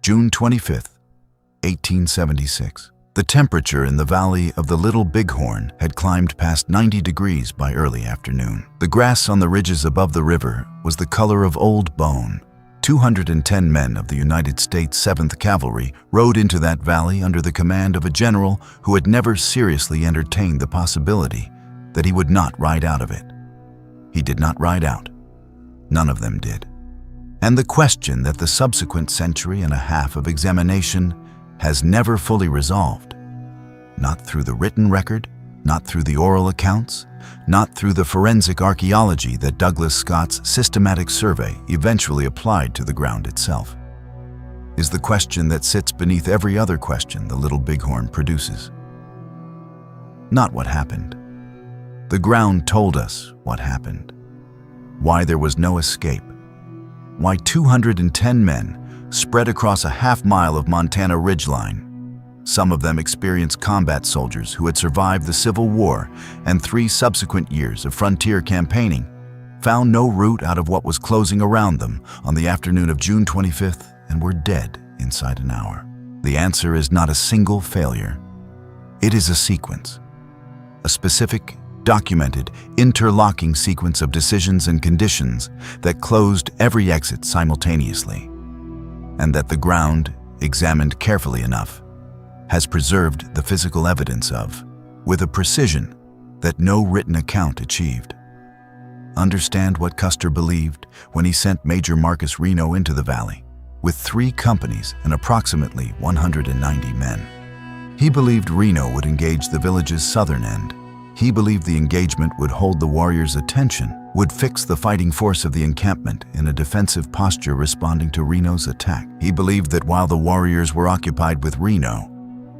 June 25, 1876. The temperature in the valley of the Little Bighorn had climbed past 90 degrees by early afternoon. The grass on the ridges above the river was the color of old bone. 210 men of the United States 7th Cavalry rode into that valley under the command of a general who had never seriously entertained the possibility that he would not ride out of it. He did not ride out. None of them did. And the question that the subsequent century and a half of examination has never fully resolved, not through the written record, not through the oral accounts, not through the forensic archaeology that Douglas Scott's systematic survey eventually applied to the ground itself, is the question that sits beneath every other question the Little Bighorn produces. Not what happened. The ground told us what happened, why there was no escape, why 210 men spread across a half-mile of Montana ridgeline, some of them experienced combat soldiers who had survived the Civil War and 3 subsequent years of frontier campaigning, found no route out of what was closing around them on the afternoon of June 25th and were dead inside an hour. The answer is not a single failure. It is a sequence, a specific, documented, interlocking sequence of decisions and conditions that closed every exit simultaneously, and that the ground, examined carefully enough, has preserved the physical evidence of, with a precision that no written account achieved. Understand what Custer believed when he sent Major Marcus Reno into the valley, with 3 companies and approximately 190 men. He believed Reno would engage the village's southern end. He believed the engagement would hold the warriors' attention, would fix the fighting force of the encampment in a defensive posture responding to Reno's attack. He believed that while the warriors were occupied with Reno,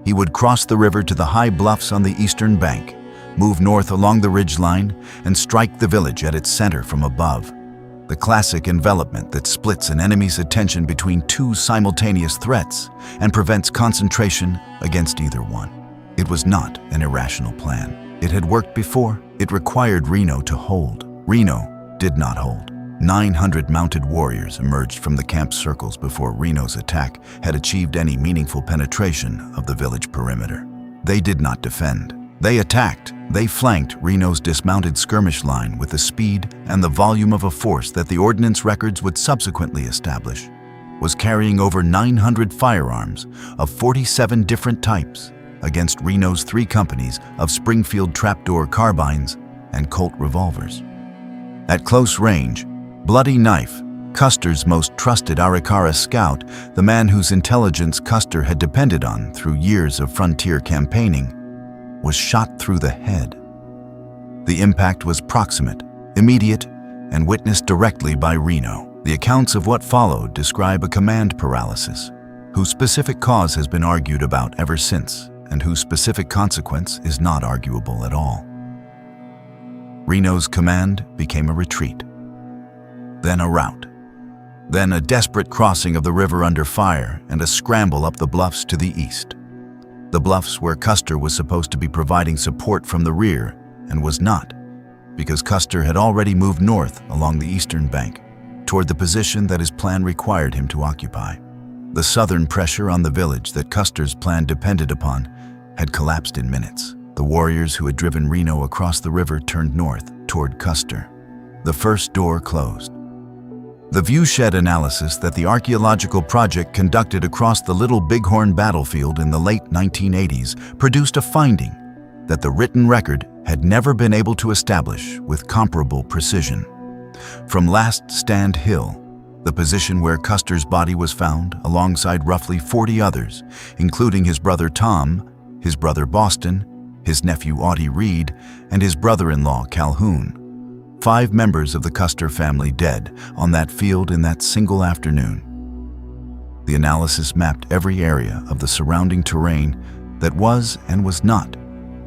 he would cross the river to the high bluffs on the eastern bank, move north along the ridgeline, and strike the village at its center from above. The classic envelopment that splits an enemy's attention between 2 simultaneous threats and prevents concentration against either one. It was not an irrational plan. It had worked before. It required Reno to hold. Reno did not hold. 900 mounted warriors emerged from the camp circles before Reno's attack had achieved any meaningful penetration of the village perimeter. They did not defend. They attacked. They flanked Reno's dismounted skirmish line with the speed and the volume of a force that the ordnance records would subsequently establish was carrying over 900 firearms of 47 different types against Reno's 3 companies of Springfield trapdoor carbines and Colt revolvers. At close range, Bloody Knife, Custer's most trusted Arikara scout, the man whose intelligence Custer had depended on through years of frontier campaigning, was shot through the head. The impact was proximate, immediate, and witnessed directly by Reno. The accounts of what followed describe a command paralysis, whose specific cause has been argued about ever since, and whose specific consequence is not arguable at all. Reno's command became a retreat, then a rout, then a desperate crossing of the river under fire and a scramble up the bluffs to the east. The bluffs where Custer was supposed to be providing support from the rear and was not, because Custer had already moved north along the eastern bank toward the position that his plan required him to occupy. The southern pressure on the village that Custer's plan depended upon had collapsed in minutes. The warriors who had driven Reno across the river turned north toward Custer. The first door closed. The viewshed analysis that the archaeological project conducted across the Little Bighorn battlefield in the late 1980s produced a finding that the written record had never been able to establish with comparable precision. From Last Stand Hill, the position where Custer's body was found alongside roughly 40 others, including his brother Tom, his brother Boston, his nephew Audie Reed, and his brother-in-law Calhoun. 5 members of the Custer family dead on that field in that single afternoon. The analysis mapped every area of the surrounding terrain that was and was not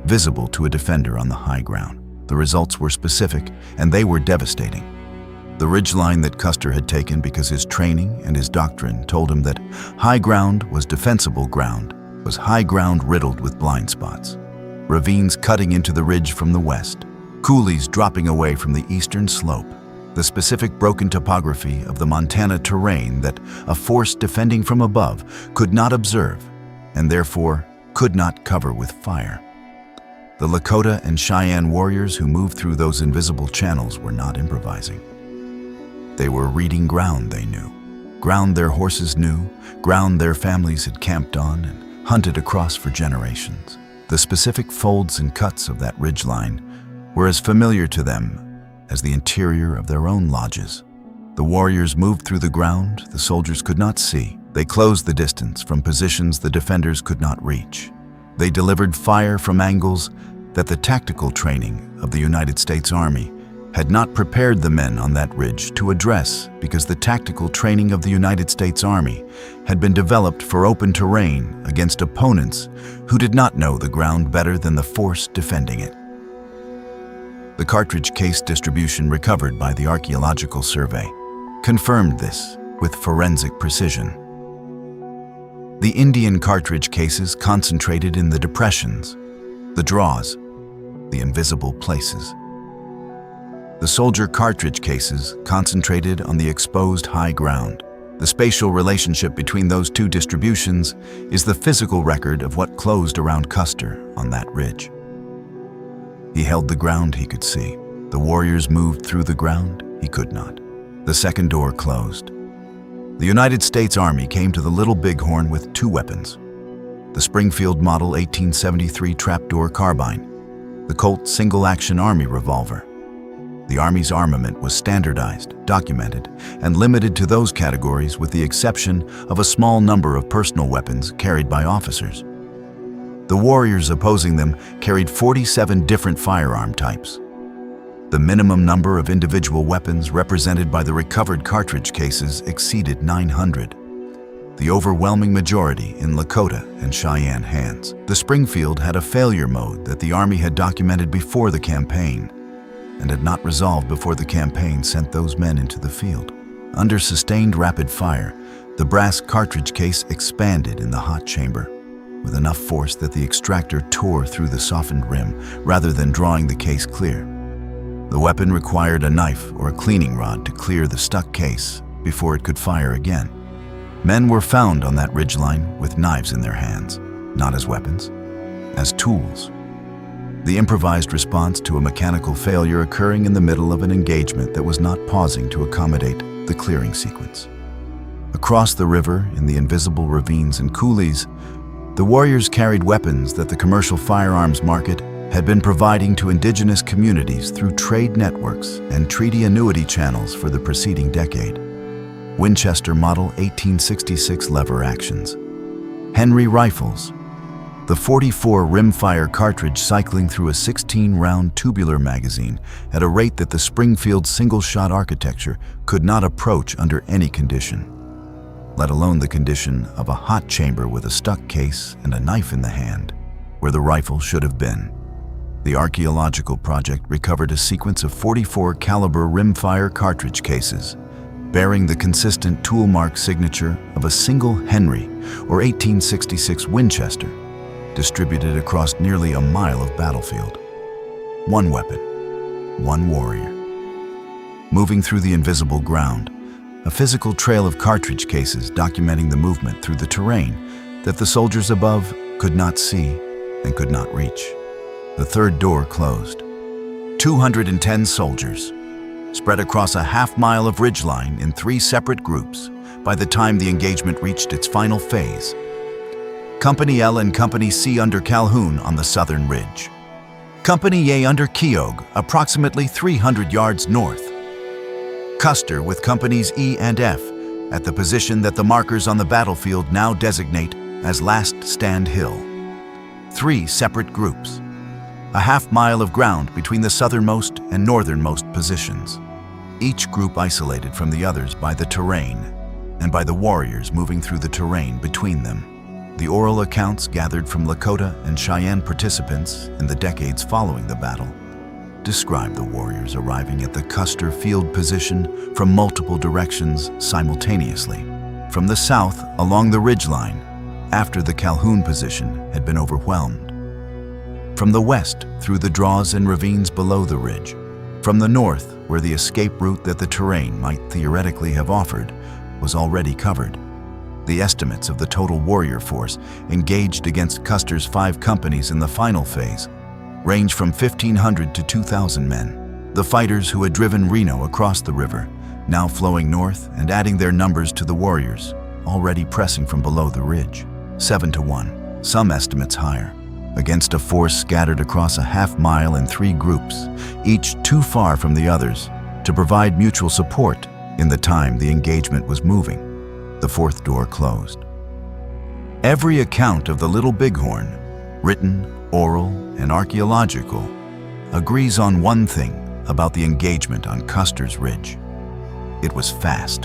visible to a defender on the high ground. The results were specific, and they were devastating. The ridgeline that Custer had taken because his training and his doctrine told him that high ground was defensible ground was high ground riddled with blind spots. Ravines cutting into the ridge from the west, coulees dropping away from the eastern slope. the specific broken topography of the Montana terrain that a force defending from above could not observe and therefore could not cover with fire. The Lakota and Cheyenne warriors who moved through those invisible channels were not improvising. They were reading ground they knew, ground their horses knew, ground their families had camped on and hunted across for generations. The specific folds and cuts of that ridgeline were as familiar to them as the interior of their own lodges. The warriors moved through the ground the soldiers could not see. They closed the distance from positions the defenders could not reach. They delivered fire from angles that the tactical training of the United States Army had not prepared the men on that ridge to address, because the tactical training of the United States Army had been developed for open terrain against opponents who did not know the ground better than the force defending it. The cartridge case distribution recovered by the Archaeological Survey confirmed this with forensic precision. The Indian cartridge cases concentrated in the depressions, the draws, the invisible places. The soldier cartridge cases concentrated on the exposed high ground. The spatial relationship between those two distributions is the physical record of what closed around Custer on that ridge. He held the ground he could see. The warriors moved through the ground he could not. The second door closed. The United States Army came to the Little Bighorn with two weapons: the Springfield Model 1873 trapdoor carbine, the Colt single-action Army revolver. The Army's armament was standardized, documented, and limited to those categories with the exception of a small number of personal weapons carried by officers. The warriors opposing them carried 47 different firearm types. The minimum number of individual weapons represented by the recovered cartridge cases exceeded 900. The overwhelming majority in Lakota and Cheyenne hands. The Springfield had a failure mode that the Army had documented before the campaign and had not resolved before the campaign sent those men into the field. Under sustained rapid fire, the brass cartridge case expanded in the hot chamber with enough force that the extractor tore through the softened rim rather than drawing the case clear. The weapon required a knife or a cleaning rod to clear the stuck case before it could fire again. Men were found on that ridgeline with knives in their hands, not as weapons, as tools. The improvised response to a mechanical failure occurring in the middle of an engagement that was not pausing to accommodate the clearing sequence. Across the river, in the invisible ravines and coulees, the warriors carried weapons that the commercial firearms market had been providing to indigenous communities through trade networks and treaty annuity channels for the preceding decade. Winchester Model 1866 lever actions, Henry rifles, the 44 rimfire cartridge cycling through a 16-round tubular magazine at a rate that the Springfield single-shot architecture could not approach under any condition, let alone the condition of a hot chamber with a stuck case and a knife in the hand, where the rifle should have been. The archaeological project recovered a sequence of 44 caliber rimfire cartridge cases, bearing the consistent tool mark signature of a single Henry or 1866 Winchester, distributed across nearly a mile of battlefield. One weapon, one warrior. Moving through the invisible ground, a physical trail of cartridge cases documenting the movement through the terrain that the soldiers above could not see and could not reach. The third door closed. 210 soldiers, spread across a half-mile of ridgeline in 3 separate groups by the time the engagement reached its final phase. Company L and Company C under Calhoun on the southern ridge. Company A under Keogh, approximately 300 yards north. Custer with Companies E and F at the position that the markers on the battlefield now designate as Last Stand Hill. 3 separate groups. A half-mile of ground between the southernmost and northernmost positions. Each group isolated from the others by the terrain and by the warriors moving through the terrain between them. The oral accounts gathered from Lakota and Cheyenne participants in the decades following the battle describe the warriors arriving at the Custer field position from multiple directions simultaneously. From the south along the ridgeline, after the Calhoun position had been overwhelmed. From the west through the draws and ravines below the ridge. From the north where the escape route that the terrain might theoretically have offered was already covered. The estimates of the total warrior force engaged against Custer's 5 companies in the final phase range from 1,500 to 2,000 men. The fighters who had driven Reno across the river, now flowing north and adding their numbers to the warriors, already pressing from below the ridge, 7 to 1, some estimates higher, against a force scattered across a half-mile in 3 groups, each too far from the others to provide mutual support in the time the engagement was moving. The 4th door closed. Every account of the Little Bighorn, written, oral, and archaeological, agrees on one thing about the engagement on Custer's Ridge. It was fast.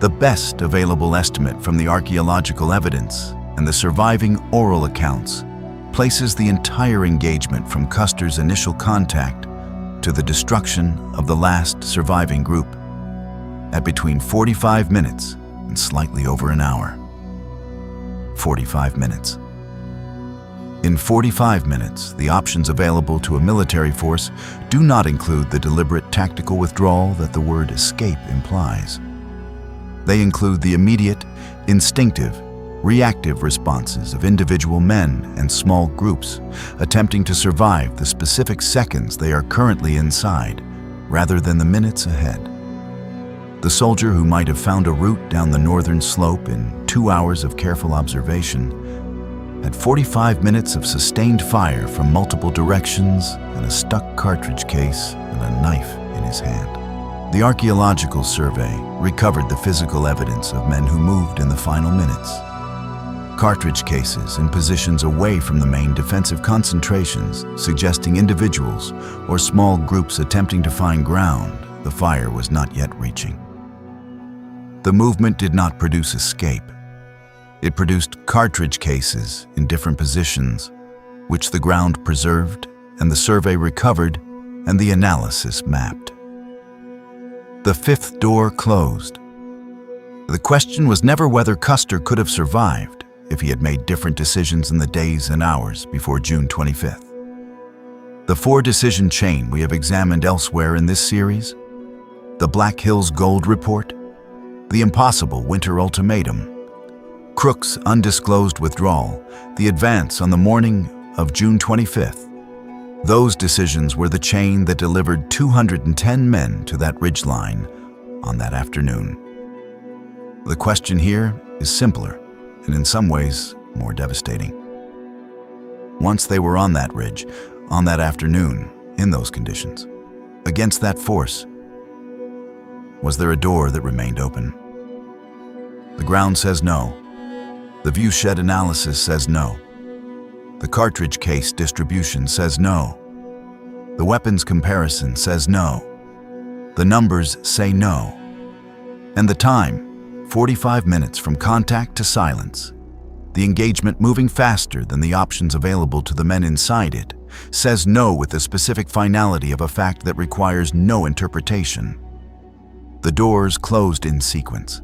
The best available estimate from the archaeological evidence and the surviving oral accounts places the entire engagement from Custer's initial contact to the destruction of the last surviving group at between 45 minutes and slightly over an hour. 45 minutes. In 45 minutes, the options available to a military force do not include the deliberate tactical withdrawal that the word escape implies. They include the immediate, instinctive, reactive responses of individual men and small groups attempting to survive the specific seconds they are currently inside, rather than the minutes ahead. The soldier who might have found a route down the northern slope in 2 hours of careful observation had 45 minutes of sustained fire from multiple directions and a stuck cartridge case and a knife in his hand. The archaeological survey recovered the physical evidence of men who moved in the final minutes. Cartridge cases in positions away from the main defensive concentrations, suggesting individuals or small groups attempting to find ground the fire was not yet reaching. The movement did not produce escape. It produced cartridge cases in different positions, which the ground preserved and the survey recovered and the analysis mapped. The 5th door closed. The question was never whether Custer could have survived if he had made different decisions in the days and hours before June 25th. The 4-decision chain we have examined elsewhere in this series, the Black Hills Gold Report, the impossible winter ultimatum, Crook's undisclosed withdrawal, the advance on the morning of June 25th. Those decisions were the chain that delivered 210 men to that ridgeline on that afternoon. The question here is simpler and in some ways more devastating. Once they were on that ridge, on that afternoon, in those conditions, against that force, was there a door that remained open? The ground says no. The viewshed analysis says no. The cartridge case distribution says no. The weapons comparison says no. The numbers say no. And the time, 45 minutes from contact to silence, the engagement moving faster than the options available to the men inside it, says no with the specific finality of a fact that requires no interpretation. The doors closed in sequence,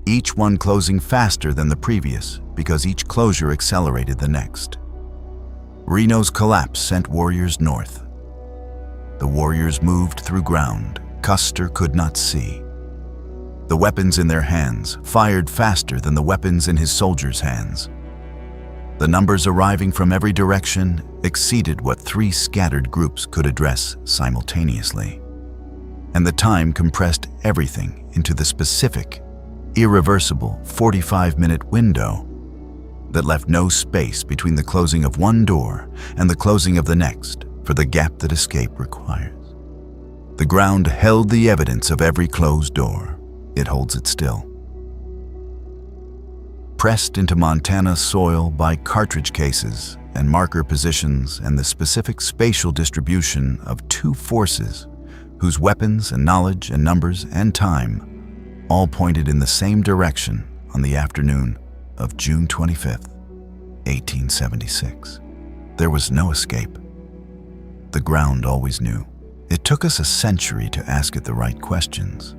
each one closing faster than the previous because each closure accelerated the next. Reno's collapse sent warriors north. The warriors moved through ground Custer could not see. The weapons in their hands fired faster than the weapons in his soldiers' hands. The numbers arriving from every direction exceeded what 3 scattered groups could address simultaneously. And the time compressed everything into the specific, irreversible 45-minute window that left no space between the closing of one door and the closing of the next for the gap that escape requires. The ground held the evidence of every closed door. It holds it still. Pressed into Montana soil by cartridge cases and marker positions and the specific spatial distribution of 2 forces whose weapons and knowledge and numbers and time all pointed in the same direction on the afternoon of June 25th, 1876. There was no escape. The ground always knew. It took us a century to ask it the right questions.